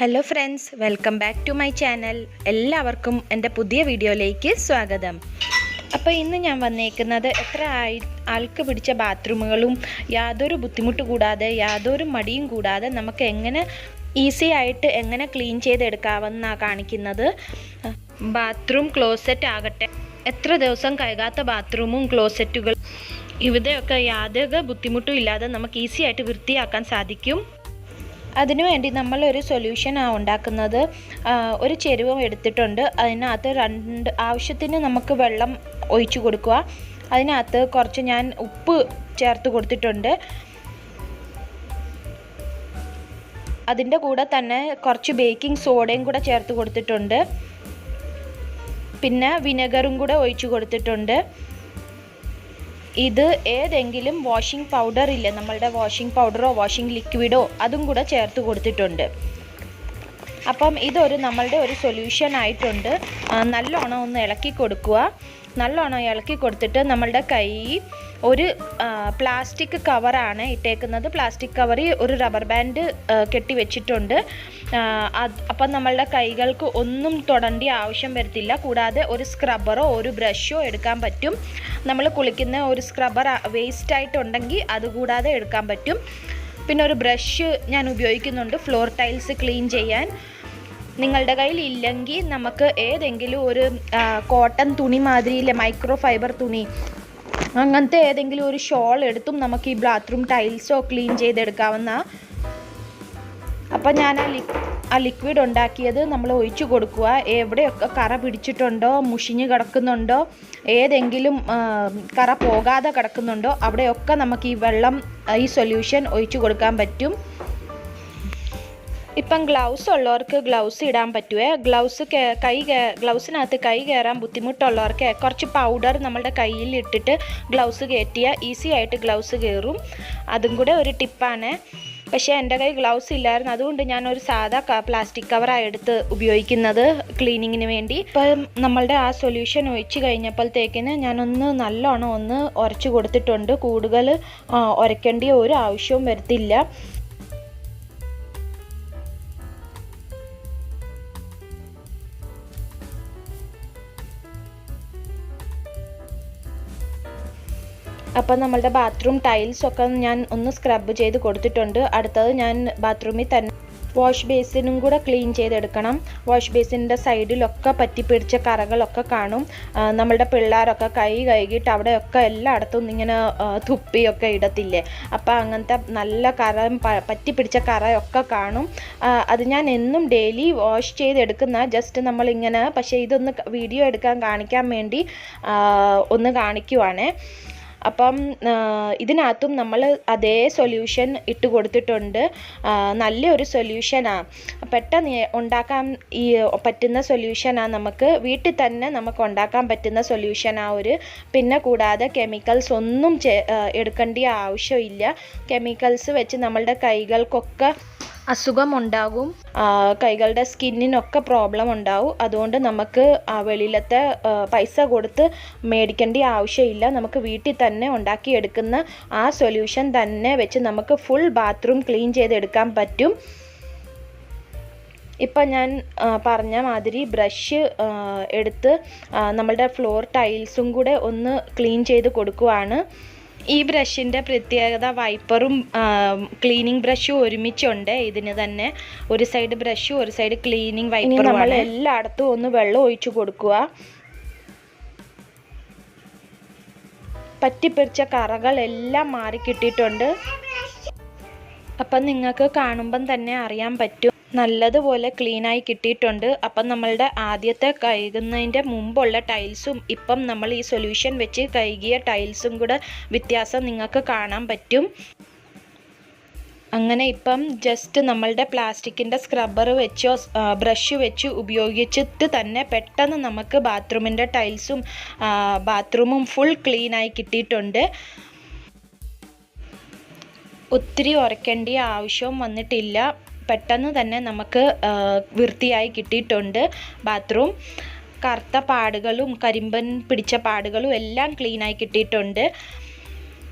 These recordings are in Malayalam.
Hello friends, welcome back to my channel. എല്ലാവർക്കും എൻ്റെ പുതിയ വീഡിയോയിലേക്ക് സ്വാഗതം. അപ്പോൾ ഇന്ന് ഞാൻ വന്നേക്കുന്നത് എത്ര ആൾക്ക് പിടിച്ച ബാത്റൂമുകളും യാതൊരു ബുദ്ധിമുട്ട് കൂടാതെ യാതൊരു മടിയും കൂടാതെ നമുക്ക് എങ്ങനെ ഈസി ആയിട്ട് എങ്ങനെ ക്ലീൻ ചെയ്തെടുക്കാമെന്നാണ് കാണിക്കുന്നത്. ബാത്റൂം ക്ലോസറ്റ് ആകട്ടെ, എത്ര ദിവസം കഴുകാത്ത ബാത്റൂമും ക്ലോസറ്റുകൾ ഇവിടെയൊക്കെ യാതൊരു ബുദ്ധിമുട്ടും ഇല്ലാതെ നമുക്ക് ഈസി ആയിട്ട് വൃത്തിയാക്കാൻ സാധിക്കും. അതിനുവേണ്ടി നമ്മളൊരു സൊല്യൂഷനാണ് ഉണ്ടാക്കുന്നത്. ഒരു ചെരുവം എടുത്തിട്ടുണ്ട്, അതിനകത്ത് ആവശ്യത്തിന് നമുക്ക് വെള്ളം ഒഴിച്ചു കൊടുക്കുക. അതിനകത്ത് കുറച്ച് ഞാൻ ഉപ്പ് ചേർത്ത് കൊടുത്തിട്ടുണ്ട്. അതിൻ്റെ കൂടെ തന്നെ കുറച്ച് ബേക്കിംഗ് സോഡയും കൂടെ ചേർത്ത് കൊടുത്തിട്ടുണ്ട്. പിന്നെ വിനെഗറും കൂടെ ഒഴിച്ചു കൊടുത്തിട്ടുണ്ട്. ഇത് ഏതെങ്കിലും വാഷിംഗ് പൗഡർ ഇല്ലേ, നമ്മളുടെ വാഷിംഗ് പൗഡറോ വാഷിംഗ് ലിക്വിഡോ അതും കൂടെ ചേർത്ത് കൊടുത്തിട്ടുണ്ട്. അപ്പം ഇതൊരു നമ്മളുടെ ഒരു സൊല്യൂഷൻ ആയിട്ടുണ്ട്. നല്ലോണം ഒന്ന് ഇളക്കി കൊടുക്കുക. നല്ലോണം ഇളക്കി കൊടുത്തിട്ട് നമ്മളുടെ കൈ ഒരു പ്ലാസ്റ്റിക് കവറാണ് ഇട്ടേക്കുന്നത്. പ്ലാസ്റ്റിക് കവറിൽ ഒരു റബ്ബർ ബാൻഡ് കെട്ടി വെച്ചിട്ടുണ്ട്. അപ്പം നമ്മളുടെ കൈകൾക്ക് ഒന്നും തൊടേണ്ട ആവശ്യം വരത്തില്ല. കൂടാതെ ഒരു സ്ക്രബ്ബറോ ഒരു ബ്രഷോ എടുക്കാൻ പറ്റും. നമ്മൾ കുളിക്കുന്ന ഒരു സ്ക്രബ്ബർ വേസ്റ്റ് ആയിട്ടുണ്ടെങ്കിൽ അതുകൂടാതെ എടുക്കാൻ പറ്റും. പിന്നെ ഒരു ബ്രഷ് ഞാൻ ഉപയോഗിക്കുന്നുണ്ട് ഫ്ലോർ ടൈൽസ് ക്ലീൻ ചെയ്യാൻ. നിങ്ങളുടെ കയ്യിൽ ഇല്ലെങ്കിൽ നമുക്ക് ഏതെങ്കിലും ഒരു കോട്ടൺ തുണി മാതിരിയിലെ മൈക്രോ ഫൈബർ തുണി, അങ്ങനത്തെ ഏതെങ്കിലും ഒരു ഷോൾ എടുത്തും നമുക്ക് ഈ ബാത്റൂം ടൈൽസോ ക്ലീൻ ചെയ്തെടുക്കാവുന്ന. അപ്പം ഞാൻ ആ ലിക്വിഡ് ഉണ്ടാക്കിയത് നമ്മൾ ഒഴിച്ചു കൊടുക്കുക. എവിടെയൊക്കെ കറ പിടിച്ചിട്ടുണ്ടോ, മുഷിഞ്ഞ് കിടക്കുന്നുണ്ടോ, ഏതെങ്കിലും കറ പോകാതെ കിടക്കുന്നുണ്ടോ അവിടെയൊക്കെ നമുക്ക് ഈ വെള്ളം, ഈ സൊല്യൂഷൻ ഒഴിച്ചു കൊടുക്കാൻ പറ്റും. ഇപ്പം ഗ്ലൗസ് ഉള്ളവർക്ക് ഗ്ലൗസ് ഇടാൻ പറ്റുമേ. ഗ്ലൗസിനകത്ത് കൈ കയറാൻ ബുദ്ധിമുട്ടുള്ളവർക്ക് കുറച്ച് പൗഡർ നമ്മളുടെ കയ്യിൽ ഇട്ടിട്ട് ഗ്ലൗസ് കയറ്റിയാൽ ഈസി ആയിട്ട് ഗ്ലൗസ് കയറും. അതും കൂടെ ഒരു ടിപ്പാണ്. പക്ഷേ എൻ്റെ കയ്യിൽ ഗ്ലൗസ് ഇല്ലായിരുന്നു, അതുകൊണ്ട് ഞാനൊരു സാധാ പ്ലാസ്റ്റിക് കവറാണ് എടുത്ത് ഉപയോഗിക്കുന്നത് ക്ലീനിങ്ങിന് വേണ്ടി. ഇപ്പം നമ്മളുടെ ആ സൊല്യൂഷൻ ഒഴിച്ച് കഴിഞ്ഞപ്പോഴത്തേക്കിന് ഞാനൊന്ന് നല്ലോണം ഒന്ന് ഉരച്ച് കൊടുത്തിട്ടുണ്ട്. കൂടുതൽ ഉരയ്ക്കേണ്ട ഒരു ആവശ്യവും വരത്തില്ല. അപ്പം നമ്മളുടെ ബാത്റൂം ടൈൽസൊക്കെ ഞാൻ ഒന്ന് സ്ക്രബ് ചെയ്ത് കൊടുത്തിട്ടുണ്ട്. അടുത്തത് ഞാൻ ബാത്റൂമിൽ തന്നെ വാഷ് ബേസിനും കൂടെ ക്ലീൻ ചെയ്തെടുക്കണം. വാഷ് ബേസിൻ്റെ സൈഡിലൊക്കെ പറ്റിപ്പിടിച്ച കറകളൊക്കെ കാണും. നമ്മളുടെ പിള്ളേരൊക്കെ കൈ കഴുകിയിട്ട് അവിടെയൊക്കെ എല്ലായിടത്തും ഇങ്ങനെ തുപ്പിയൊക്കെ ഇടത്തില്ലേ, അപ്പോൾ അങ്ങനത്തെ നല്ല പറ്റിപ്പിടിച്ച കറയൊക്കെ കാണും. അത് ഞാൻ എന്നും ഡെയിലി വാഷ് ചെയ്തെടുക്കുന്ന ജസ്റ്റ് നമ്മളിങ്ങനെ, പക്ഷേ ഇതൊന്ന് വീഡിയോ എടുക്കാൻ കാണിക്കാൻ വേണ്ടി ഒന്ന് കാണിക്കുവാണേ. അപ്പം ഇതിനകത്തും നമ്മൾ അതേ സൊല്യൂഷൻ ഇട്ട് കൊടുത്തിട്ടുണ്ട്. നല്ലൊരു സൊല്യൂഷനാണ്, പെട്ടെന്ന് ഉണ്ടാക്കാൻ പറ്റുന്ന സൊല്യൂഷനാണ്. നമുക്ക് വീട്ടിൽ തന്നെ നമുക്ക് ഉണ്ടാക്കാൻ പറ്റുന്ന സൊല്യൂഷനാണ്. പിന്നെ കൂടാതെ കെമിക്കൽസ് ഒന്നും എടുക്കേണ്ട ആവശ്യമില്ല. കെമിക്കൽസ് വെച്ച് നമ്മളുടെ കൈകൾക്കൊക്കെ അസുഖമുണ്ടാകും, കൈകളുടെ സ്കിന്നിനൊക്കെ പ്രോബ്ലം ഉണ്ടാവും. അതുകൊണ്ട് നമുക്ക് വെളിയിലത്തെ പൈസ കൊടുത്ത് മേടിക്കേണ്ട ആവശ്യമില്ല. നമുക്ക് വീട്ടിൽ തന്നെ ഉണ്ടാക്കിയെടുക്കുന്ന ആ സൊല്യൂഷൻ തന്നെ വെച്ച് നമുക്ക് ഫുൾ ബാത്റൂം ക്ലീൻ ചെയ്തെടുക്കാൻ പറ്റും. ഇപ്പം ഞാൻ പറഞ്ഞ മാതിരി ബ്രഷ് എടുത്ത് നമ്മളുടെ ഫ്ലോർ ടൈൽസും കൂടെ ഒന്ന് ക്ലീൻ ചെയ്ത് കൊടുക്കുവാണ്. ഈ ബ്രഷിൻ്റെ പ്രത്യേകത വൈപ്പറും ക്ലീനിങ് ബ്രഷും ഒരുമിച്ചുണ്ട് ഇതിന് തന്നെ. ഒരു സൈഡ് ബ്രഷും ഒരു സൈഡ് ക്ലീനിങ് വൈപ്പറും. നമ്മൾ എല്ലായിടത്തും ഒന്ന് വെള്ളം ഒഴിച്ചു കൊടുക്കുക. പറ്റിപ്പിടിച്ച കറകളെല്ലാം മാറി കിട്ടിയിട്ടുണ്ട്. അപ്പം നിങ്ങൾക്ക് കാണുമ്പം തന്നെ അറിയാൻ പറ്റും നല്ലതുപോലെ ക്ലീനായി കിട്ടിയിട്ടുണ്ട്. അപ്പം നമ്മളുടെ ആദ്യത്തെ കഴുകുന്നതിൻ്റെ മുമ്പുള്ള ടൈൽസും ഇപ്പം നമ്മൾ ഈ സൊല്യൂഷൻ വെച്ച് കഴുകിയ ടൈൽസും കൂടെ വ്യത്യാസം നിങ്ങൾക്ക് കാണാൻ പറ്റും. അങ്ങനെ ഇപ്പം ജസ്റ്റ് നമ്മളുടെ പ്ലാസ്റ്റിക്കിൻ്റെ സ്ക്രബ്ബർ വെച്ചോ ബ്രഷ് വെച്ച് ഉപയോഗിച്ചിട്ട് തന്നെ പെട്ടെന്ന് നമുക്ക് ബാത്റൂമിൻ്റെ ടൈൽസും ബാത്റൂമും ഫുൾ ക്ലീനായി കിട്ടിയിട്ടുണ്ട്. ഒത്തിരി ഉരയ്ക്കേണ്ട ആവശ്യവും വന്നിട്ടില്ല. പെട്ടെന്ന് തന്നെ നമുക്ക് വൃത്തിയായി കിട്ടിയിട്ടുണ്ട് ബാത്റൂം. കറുത്ത പാടുകളും കരിമ്പൻ പിടിച്ച പാടുകളും എല്ലാം ക്ലീനായി കിട്ടിയിട്ടുണ്ട്.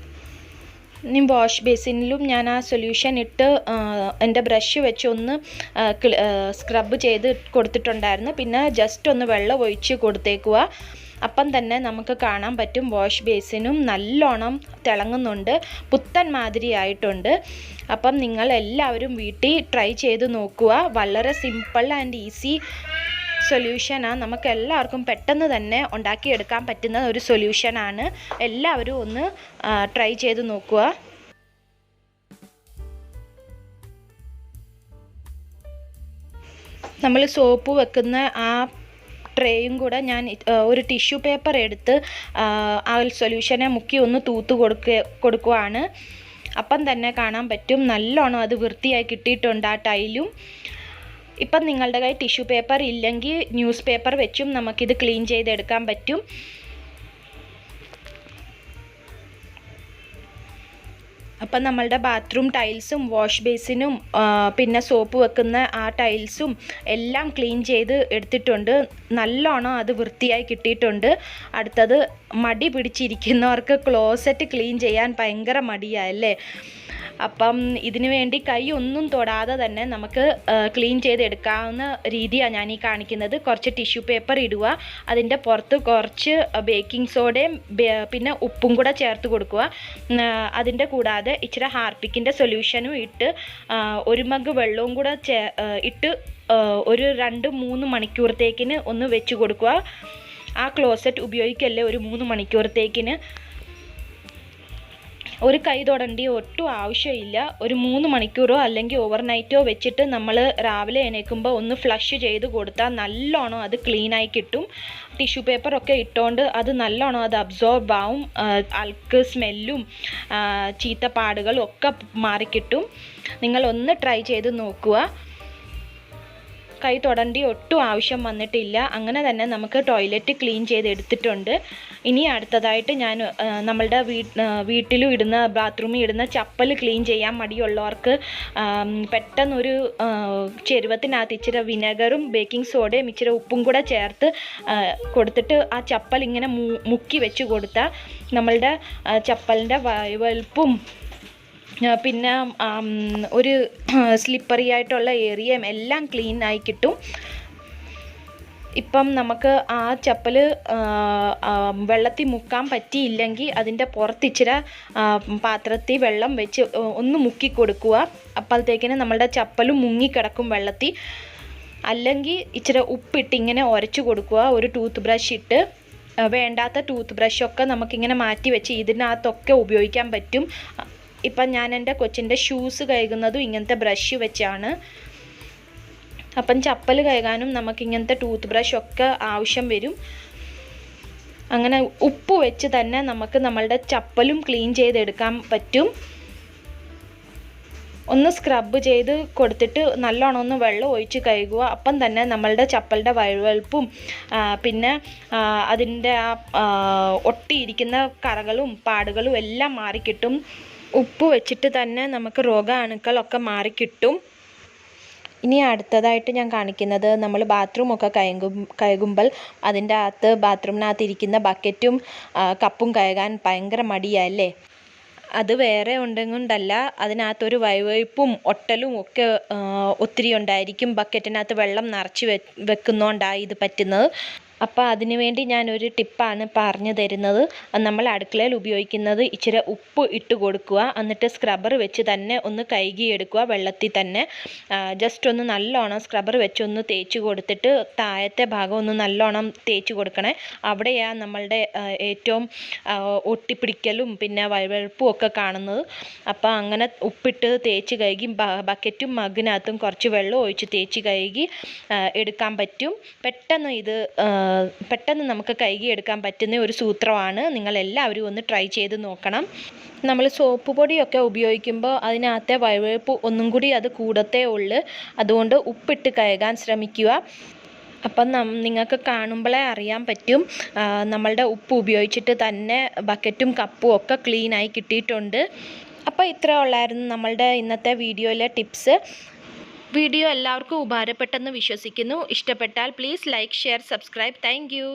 ഇനി വാഷ് ബേസിനിലും ഞാൻ ആ സൊല്യൂഷൻ ഇട്ട് എൻ്റെ ബ്രഷ് വെച്ച് ഒന്ന് സ്ക്രബ് ചെയ്ത് കൊടുത്തിട്ടുണ്ടായിരുന്നു. പിന്നെ ജസ്റ്റ് ഒന്ന് വെള്ളം ഒഴിച്ച് കൊടുത്തേക്കുക. അപ്പം തന്നെ നമുക്ക് കാണാൻ പറ്റും വാഷ് ബേസിനും നല്ലോണം തിളങ്ങുന്നുണ്ട്, പുത്തൻ മാതിരി ആയിട്ടുണ്ട്. അപ്പം നിങ്ങൾ എല്ലാവരും വീട്ടിൽ ട്രൈ ചെയ്ത് നോക്കുക. വളരെ സിമ്പിൾ ആൻഡ് ഈസി സൊല്യൂഷനാണ്. നമുക്ക് എല്ലാവർക്കും പെട്ടെന്ന് തന്നെ ഉണ്ടാക്കിയെടുക്കാൻ പറ്റുന്ന ഒരു സൊല്യൂഷനാണ്. എല്ലാവരും ഒന്ന് ട്രൈ ചെയ്ത് നോക്കുക. നമ്മൾ സോപ്പ് വെക്കുന്ന ആ ട്രേയും കൂടെ ഞാൻ ഒരു ടിഷ്യൂ പേപ്പർ എടുത്ത് ആ സൊല്യൂഷനെ മുക്കി ഒന്ന് തൂത്ത് കൊടുക്കുകയാണ്. അപ്പം തന്നെ കാണാൻ പറ്റും നല്ലോണം അത് വൃത്തിയായി കിട്ടിയിട്ടുണ്ട് ആ ടൈലും. ഇപ്പം നിങ്ങളുടെ കയ്യിൽ ടിഷ്യൂ പേപ്പർ ഇല്ലെങ്കിൽ ന്യൂസ് പേപ്പർ വെച്ചും നമുക്കിത് ക്ലീൻ ചെയ്തെടുക്കാൻ പറ്റും. അപ്പം നമ്മളുടെ ബാത്റൂം ടൈൽസും വാഷ് ബേസിനും പിന്നെ സോപ്പ് വെക്കുന്ന ആ ടൈൽസും എല്ലാം ക്ലീൻ ചെയ്ത് എടുത്തിട്ടുണ്ട്. നല്ലോണം അത് വൃത്തിയായി കിട്ടിയിട്ടുണ്ട്. അടുത്തത് മടി പിടിച്ചിരിക്കുന്നവർക്ക് ക്ലോസറ്റ് ക്ലീൻ ചെയ്യാൻ ഭയങ്കര മടിയായല്ലേ. അപ്പം ഇതിനു വേണ്ടി കൈ ഒന്നും തൊടാതെ തന്നെ നമുക്ക് ക്ലീൻ ചെയ്തെടുക്കാവുന്ന രീതിയാണ് ഞാൻ ഈ കാണിക്കുന്നത്. കുറച്ച് ടിഷ്യൂ പേപ്പർ ഇടുക, അതിൻ്റെ പുറത്ത് കുറച്ച് ബേക്കിംഗ് സോഡയും പിന്നെ ഉപ്പും കൂടെ ചേർത്ത് കൊടുക്കുക. അതിൻ്റെ കൂടാതെ ഇച്ചിരി ഹാർപ്പിക്കിൻ്റെ സൊല്യൂഷനും ഇട്ട് ഒരു മഗ് വെള്ളവും കൂടെ ഇട്ട് ഒരു 2-3 മണിക്കൂറത്തേക്കിന് ഒന്ന് വെച്ച് കൊടുക്കുക. ആ ക്ലോസറ്റ് ഉപയോഗിക്കല്ലേ ഒരു 3 മണിക്കൂറത്തേക്കിന്. ഒരു കൈ തൊടേണ്ട ഒട്ടും ആവശ്യമില്ല. ഒരു 3 മണിക്കൂറോ അല്ലെങ്കിൽ ഓവർനൈറ്റോ വെച്ചിട്ട് നമ്മൾ രാവിലെ എണീക്കുമ്പോൾ ഒന്ന് ഫ്ലഷ് ചെയ്ത് കൊടുത്താൽ നല്ലോണം അത് ക്ലീനായി കിട്ടും. ടിഷ്യൂ പേപ്പറൊക്കെ ഇട്ടുകൊണ്ട് അത് നല്ലോണം അത് അബ്സോർബ് ആവും. അഴുക്ക് സ്മെല്ലും ചീത്തപ്പാടുകളും ഒക്കെ മാറിക്കിട്ടും. നിങ്ങളൊന്ന് ട്രൈ ചെയ്ത് നോക്കുക. കൈ തൊടേണ്ട ഒട്ടും ആവശ്യം വന്നിട്ടില്ല. അങ്ങനെ തന്നെ നമുക്ക് ടോയ്ലറ്റ് ക്ലീൻ ചെയ്തെടുത്തിട്ടുണ്ട്. ഇനി അടുത്തതായിട്ട് ഞാൻ നമ്മളുടെ വീട്ടിലും ഇടുന്ന ബാത്റൂമിൽ ഇടുന്ന ചപ്പൽ ക്ലീൻ ചെയ്യാൻ മടിയുള്ളവർക്ക് പെട്ടെന്നൊരു ചെരുവത്തിനകത്ത് ഇച്ചിരി വിനെഗറും ബേക്കിംഗ് സോഡയും ഇച്ചിരി ഉപ്പും കൂടെ ചേർത്ത് കൊടുത്തിട്ട് ആ ചപ്പൽ ഇങ്ങനെ മുക്കി വെച്ച് കൊടുത്താൽ നമ്മളുടെ ചപ്പലിൻ്റെ വഴുവഴുപ്പും പിന്നെ ഒരു സ്ലിപ്പറി ആയിട്ടുള്ള ഏരിയയും എല്ലാം ക്ലീൻ ആയി കിട്ടും. ഇപ്പം നമുക്ക് ആ ചപ്പൽ വെള്ളത്തിൽ മുക്കാൻ പറ്റിയില്ലെങ്കിൽ അതിൻ്റെ പുറത്തിച്ചിരി പാത്രത്തിൽ വെള്ളം വെച്ച് ഒന്ന് മുക്കി കൊടുക്കുക. അപ്പോഴത്തേക്കിന് നമ്മളുടെ ചപ്പലും മുങ്ങിക്കിടക്കും വെള്ളത്തിൽ. അല്ലെങ്കിൽ ഇച്ചിരി ഉപ്പിട്ട് ഇങ്ങനെ ഉരച്ച് കൊടുക്കുക. ഒരു ടൂത്ത് ബ്രഷ് ഇട്ട് വേണ്ടാത്ത ടൂത്ത് ബ്രഷൊക്കെ നമുക്കിങ്ങനെ മാറ്റി വെച്ച് ഇതിനകത്തൊക്കെ ഉപയോഗിക്കാൻ പറ്റും. ഇപ്പം ഞാൻ എൻ്റെ കൊച്ചിൻ്റെ ഷൂസ് കഴുകുന്നതും ഇങ്ങനത്തെ ബ്രഷ് വെച്ചാണ്. അപ്പം ചപ്പൽ കഴുകാനും നമുക്കിങ്ങനത്തെ ടൂത്ത് ബ്രഷൊക്കെ ആവശ്യം വരും. അങ്ങനെ ഉപ്പ് വെച്ച് തന്നെ നമുക്ക് നമ്മളുടെ ചപ്പലും ക്ലീൻ ചെയ്തെടുക്കാൻ പറ്റും. ഒന്ന് സ്ക്രബ് ചെയ്ത് കൊടുത്തിട്ട് നല്ലോണം ഒന്ന് വെള്ളം ഒഴിച്ച് കഴുകുക. അപ്പം തന്നെ നമ്മളുടെ ചപ്പലിൻ്റെ വഴുവഴുപ്പും പിന്നെ അതിൻ്റെ ആ ഒട്ടിയിരിക്കുന്ന കറകളും പാടുകളും എല്ലാം മാറിക്കിട്ടും. ഉപ്പ് വെച്ചിട്ട് തന്നെ നമുക്ക് രോഗാണുക്കളൊക്കെ മാറിക്കിട്ടും. ഇനി അടുത്തതായിട്ട് ഞാൻ കാണിക്കുന്നത് നമ്മൾ ബാത്റൂമൊക്കെ കഴുകുമ്പോൾ അതിൻ്റെ അകത്ത് ബാത്റൂമിനകത്ത് ഇരിക്കുന്ന ബക്കറ്റും കപ്പും കഴുകാൻ ഭയങ്കര മടിയല്ലേ. അത് വേറെ ഉണ്ടെങ്കിലല്ല, അതിനകത്തൊരു വഴുവഴുപ്പും ഒട്ടലും ഒക്കെ ഒത്തിരി ഉണ്ടായിരിക്കും. ബക്കറ്റിനകത്ത് വെള്ളം നിറച്ച് വെക്കുന്നതുകൊണ്ടാണ് ഇത് പറ്റുന്നത്. അപ്പോൾ അതിനു വേണ്ടി ഞാനൊരു ടിപ്പാണ് പറഞ്ഞു തരുന്നത്. നമ്മൾ അടുക്കളയിൽ ഉപയോഗിക്കുന്നത് ഇച്ചിരി ഉപ്പ് ഇട്ട് കൊടുക്കുക. എന്നിട്ട് സ്ക്രബ്ബർ വെച്ച് തന്നെ ഒന്ന് കഴുകിയെടുക്കുക. വെള്ളത്തിൽ തന്നെ ജസ്റ്റ് ഒന്ന് നല്ലോണം സ്ക്രബ്ബർ വെച്ച് ഒന്ന് തേച്ച് കൊടുത്തിട്ട് താഴത്തെ ഭാഗം ഒന്ന് നല്ലോണം തേച്ച് കൊടുക്കണേ. അവിടെയാണ് നമ്മളുടെ ഏറ്റവും ഒട്ടിപ്പിടിക്കലും പിന്നെ വഴുവഴുപ്പും ഒക്കെ കാണുന്നത്. അപ്പോൾ അങ്ങനെ ഉപ്പിട്ട് തേച്ച് കഴുകി ബക്കറ്റും മഗ്ഗിനകത്തും കുറച്ച് വെള്ളം ഒഴിച്ച് തേച്ച് കഴുകി എടുക്കാൻ പറ്റും. പെട്ടെന്ന് നമുക്ക് കഴുകിയെടുക്കാൻ പറ്റുന്ന ഒരു സൂത്രമാണ്. നിങ്ങളെല്ലാവരും ഒന്ന് ട്രൈ ചെയ്ത് നോക്കണം. നമ്മൾ സോപ്പ് പൊടിയൊക്കെ ഉപയോഗിക്കുമ്പോൾ അതിനകത്തെ വഴുവഴുപ്പ് ഒന്നും കൂടി അത് കൂടത്തേ ഉള്ളൂ. അതുകൊണ്ട് ഉപ്പിട്ട് കഴുകാൻ ശ്രമിക്കുക. അപ്പം നിങ്ങൾക്ക് കാണുമ്പോഴേ അറിയാൻ പറ്റും നമ്മളുടെ ഉപ്പ് ഉപയോഗിച്ചിട്ട് തന്നെ ബക്കറ്റും കപ്പും ഒക്കെ ക്ലീനായി കിട്ടിയിട്ടുണ്ട്. അപ്പോൾ ഇത്ര ഉള്ളായിരുന്നു നമ്മളുടെ ഇന്നത്തെ വീഡിയോയിലെ ടിപ്സ്. വീഡിയോ എല്ലാവർക്കും ഉപകാരപ്പെട്ടെന്ന് വിശ്വസിക്കുന്നു. ഇഷ്ടപ്പെട്ടാൽ please like, share, subscribe. Thank you.